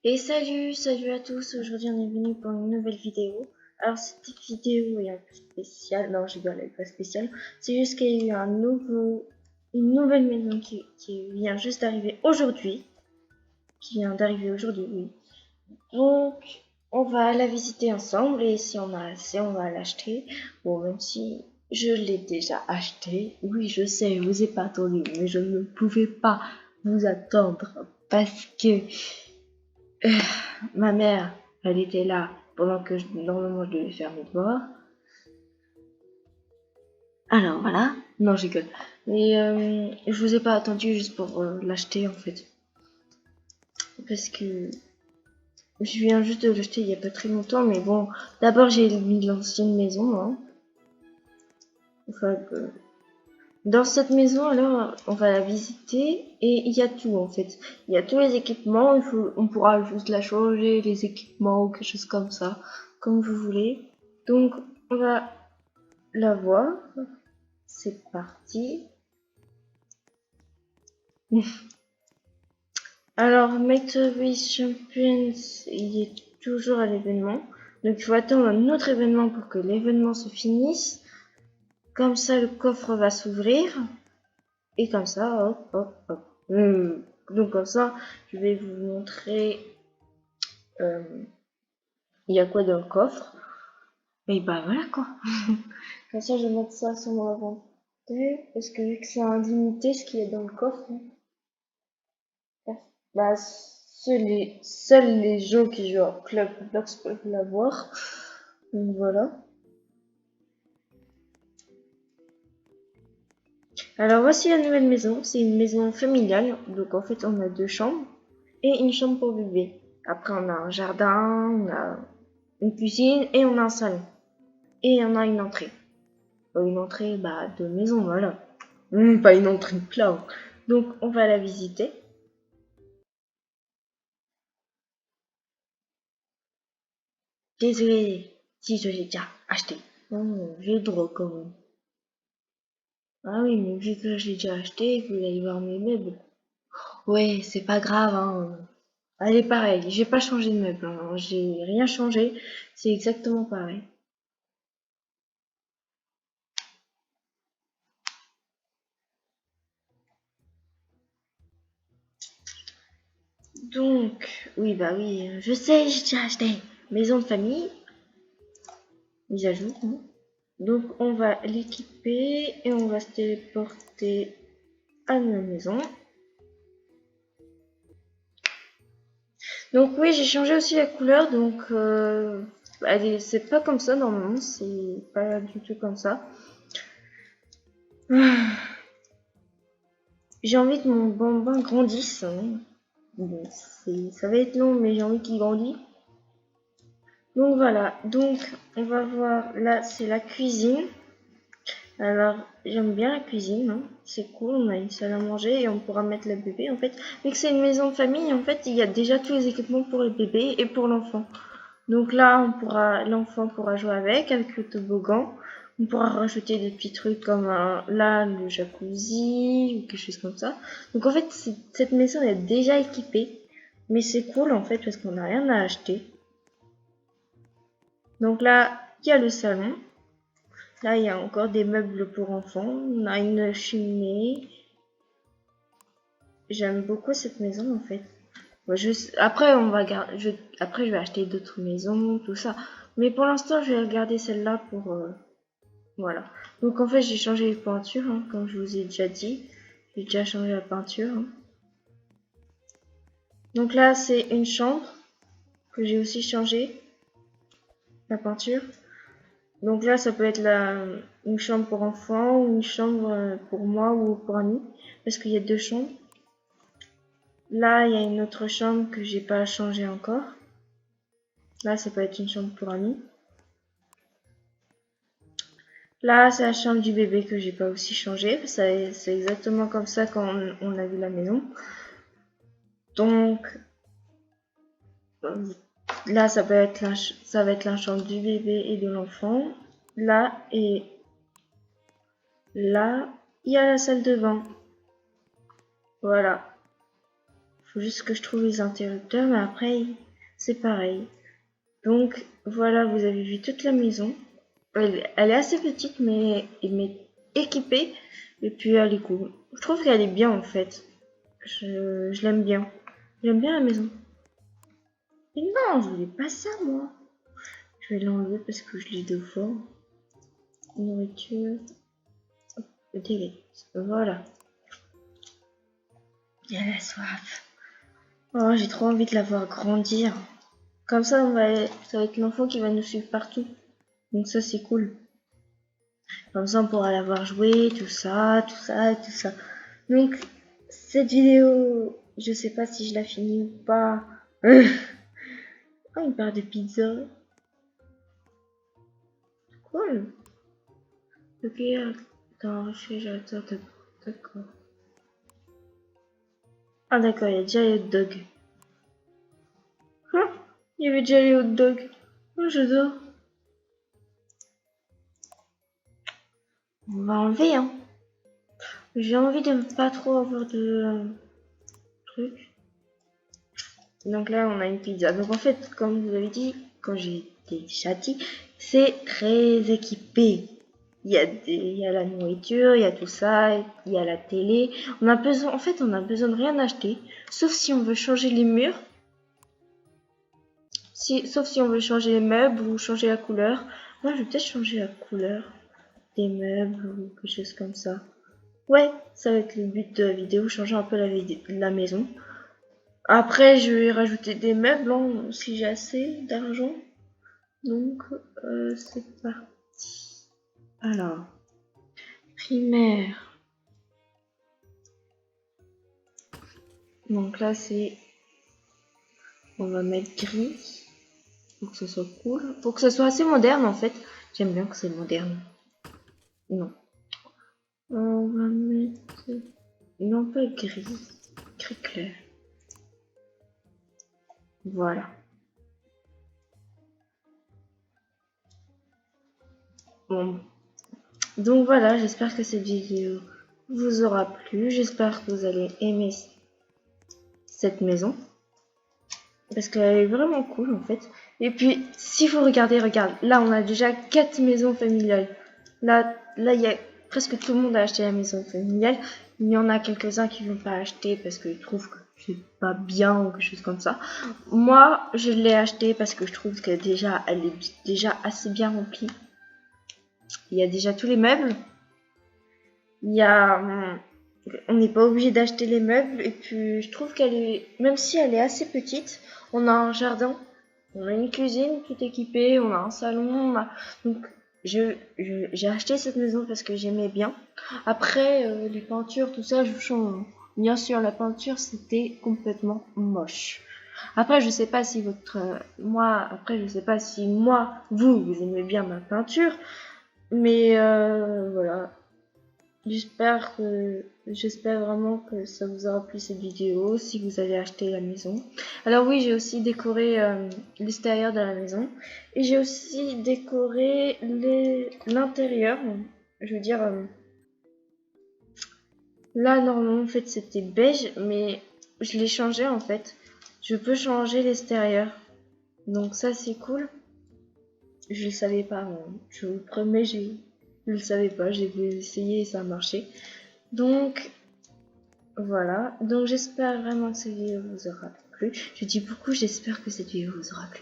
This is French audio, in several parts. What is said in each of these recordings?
Et salut à tous, aujourd'hui on est venu pour une nouvelle vidéo. Alors cette vidéo est un peu spéciale, non je rigole, elle est pas spéciale, c'est juste qu'il y a eu une nouvelle maison qui vient juste d'arriver aujourd'hui, oui. Donc on va la visiter ensemble et si on a assez on va l'acheter. Bon, même si je l'ai déjà acheté, oui je sais, je vous ai pas attendu, mais je ne pouvais pas vous attendre parce que ma mère, elle était là pendant que normalement je devais faire mes devoirs. Alors voilà, non j'ai rigole. Mais je vous ai pas attendu juste pour l'acheter en fait. Parce que je viens juste de l'acheter il y a pas très longtemps, mais bon, d'abord j'ai mis l'ancienne maison. Hein. Enfin, dans cette maison, alors, on va la visiter et il y a tout en fait. Il y a tous les équipements, on pourra juste la changer, les équipements ou quelque chose comme ça, comme vous voulez. Donc, on va la voir. C'est parti. Alors, Wish Champions, il est toujours à l'événement. Donc, il faut attendre un autre événement pour que l'événement se finisse. Comme ça, le coffre va s'ouvrir. Et comme ça, hop, hop, hop. Donc, comme ça, je vais vous montrer il y a quoi dans le coffre. Et bah voilà quoi. Comme ça, je vais mettre ça sur mon inventaire. Parce que vu que c'est indemnité ce qu'il y a dans le coffre, bah, seuls les gens qui jouent en club Roblox peuvent l'avoir. Donc voilà. Alors voici la nouvelle maison. C'est une maison familiale. Donc en fait, on a 2 chambres et une chambre pour bébé. Après, on a un jardin, on a une cuisine et on a un salon. Et on a une entrée. Une entrée de maison, voilà. Pas une entrée de plat. Donc on va la visiter. Désolé si je l'ai déjà acheté. J'ai le droit quand même. Ah oui, mais vu que j'ai déjà acheté, vous allez voir mes meubles. Ouais, c'est pas grave, hein. Elle est pareille, j'ai pas changé de meuble, hein. J'ai rien changé, c'est exactement pareil. Donc, oui, bah oui, je sais, j'ai déjà acheté. Maison de famille, mise à jour. Hein. Donc, on va l'équiper et on va se téléporter à la maison. Donc oui, j'ai changé aussi la couleur, donc c'est pas comme ça normalement, c'est pas du tout comme ça. J'ai envie que mon bambin grandisse. Hein. Bon, ça va être long, mais j'ai envie qu'il grandisse. Donc voilà, donc on va voir, là c'est la cuisine. Alors j'aime bien la cuisine, hein. C'est cool, on a une salle à manger et on pourra mettre le bébé en fait. Vu que c'est une maison de famille, en fait il y a déjà tous les équipements pour le bébé et pour l'enfant. Donc là, l'enfant pourra jouer avec le toboggan. On pourra rajouter des petits trucs comme là, le jacuzzi ou quelque chose comme ça. Donc en fait, cette maison est déjà équipée. Mais c'est cool en fait parce qu'on n'a rien à acheter. Donc là, il y a le salon. Là, il y a encore des meubles pour enfants. On a une cheminée. J'aime beaucoup cette maison en fait. Après, après, je vais acheter d'autres maisons, tout ça. Mais pour l'instant, je vais regarder celle-là pour... voilà. Donc en fait, j'ai changé les peintures, hein, comme je vous ai déjà dit. J'ai déjà changé la peinture. Hein. Donc là, c'est une chambre que j'ai aussi changé la peinture. Donc là, ça peut être une chambre pour enfants ou une chambre pour moi ou pour Annie. Parce qu'il y a 2 chambres. Là, il y a une autre chambre que j'ai pas changé encore. Là, ça peut être une chambre pour Annie. Là, c'est la chambre du bébé que j'ai pas aussi changé. C'est exactement comme ça quand on a vu la maison. Donc, là, ça va être la chambre du bébé et de l'enfant. Là et là, il y a la salle de bain. Voilà. Faut juste que je trouve les interrupteurs, mais après, c'est pareil. Donc, voilà, vous avez vu toute la maison. Elle est assez petite, mais équipée. Et puis, elle est cool. Je trouve qu'elle est bien, en fait. Je l'aime bien. J'aime bien la maison. Et non, je voulais pas ça, moi. Je vais l'enlever parce que je l'ai deux fois. Nourriture. Délai. Voilà. Elle a soif. Oh, j'ai trop envie de la voir grandir. Comme ça, ça va être l'enfant qui va nous suivre partout. Donc ça, c'est cool. Comme ça, on pourra la voir jouer, tout ça, tout ça, tout ça. Donc, cette vidéo, je sais pas si je la finis ou pas. Oh, il parle de pizza. Cool. Ok, attends, réfrigérateur, d'accord. Ah d'accord, il y a déjà les hot dogs. Hein? Il y avait déjà les hot dogs. Oh, j'adore. On va enlever, hein. J'ai envie de pas trop avoir de trucs. Donc là, on a une pizza. Donc en fait, comme vous avez dit, quand j'ai déjà dit, c'est très équipé. Il y a la nourriture, il y a tout ça, il y a la télé. On a besoin, en fait, on a besoin de rien acheter, sauf si on veut changer les murs, sauf si on veut changer les meubles ou changer la couleur. Moi, je vais peut-être changer la couleur des meubles ou quelque chose comme ça. Ouais, ça va être le but de la vidéo, changer un peu la maison. Après, je vais rajouter des meubles hein, si j'ai assez d'argent. Donc, c'est parti. Alors, primaire. Donc là, on va mettre gris pour que ce soit cool. Pour que ce soit assez moderne en fait. J'aime bien que c'est moderne. Non. On va mettre... Non, pas gris. Gris clair. Voilà. Bon. Donc voilà, j'espère que cette vidéo vous aura plu. J'espère que vous allez aimer cette maison. Parce qu'elle est vraiment cool en fait. Et puis, si vous regardez, regarde, là on a déjà 4 maisons familiales. Là, il y a presque tout le monde a acheté la maison familiale. Il y en a quelques-uns qui ne vont pas acheter parce qu'ils trouvent que c'est pas bien ou quelque chose comme ça. Moi, je l'ai acheté parce que je trouve que déjà, elle est déjà assez bien remplie. Il y a déjà tous les meubles. Il y a... On n'est pas obligé d'acheter les meubles. Et puis, je trouve qu'elle est... Même si elle est assez petite, on a un jardin. On a une cuisine tout équipée. On a un salon. Donc, j'ai acheté cette maison parce que j'aimais bien. Après, les peintures, tout ça, je change. Bien sûr, la peinture, c'était complètement moche. Après, je sais pas si je sais pas si moi, vous aimez bien ma peinture. Mais voilà. J'espère vraiment que ça vous aura plu cette vidéo si vous avez acheté la maison. Alors oui, j'ai aussi décoré l'extérieur de la maison et j'ai aussi décoré l'intérieur. Je veux dire, là normalement en fait c'était beige, mais je l'ai changé en fait. Je peux changer l'extérieur, donc ça c'est cool. Je le savais pas, je vous promets, je le savais pas. J'ai essayé et ça a marché. Donc voilà, donc j'espère vraiment que cette vidéo vous aura plu. Je dis beaucoup, j'espère que cette vidéo vous aura plu.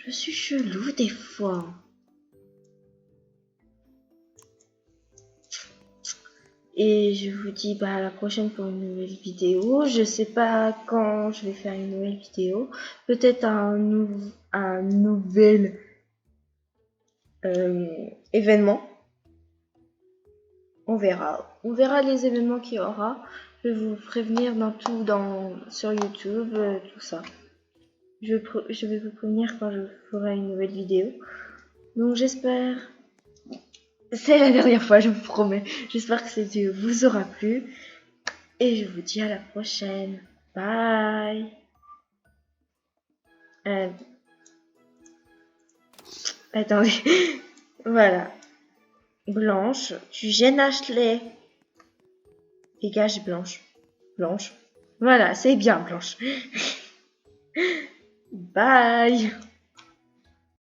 Je suis chelou des fois. Et je vous dis à la prochaine pour une nouvelle vidéo. Je sais pas quand je vais faire une nouvelle vidéo. Peut-être un nouvel événement. On verra. On verra les événements qu'il y aura. Je vais vous prévenir sur YouTube, tout ça. Je vais vous prévenir quand je ferai une nouvelle vidéo. Donc j'espère... C'est la dernière fois, je vous promets. J'espère que cette vidéo vous aura plu. Et je vous dis à la prochaine. Bye. Attendez. Voilà. Blanche. Tu gênes Ashley. Dégage Blanche. Blanche. Voilà, c'est bien, Blanche. Bye.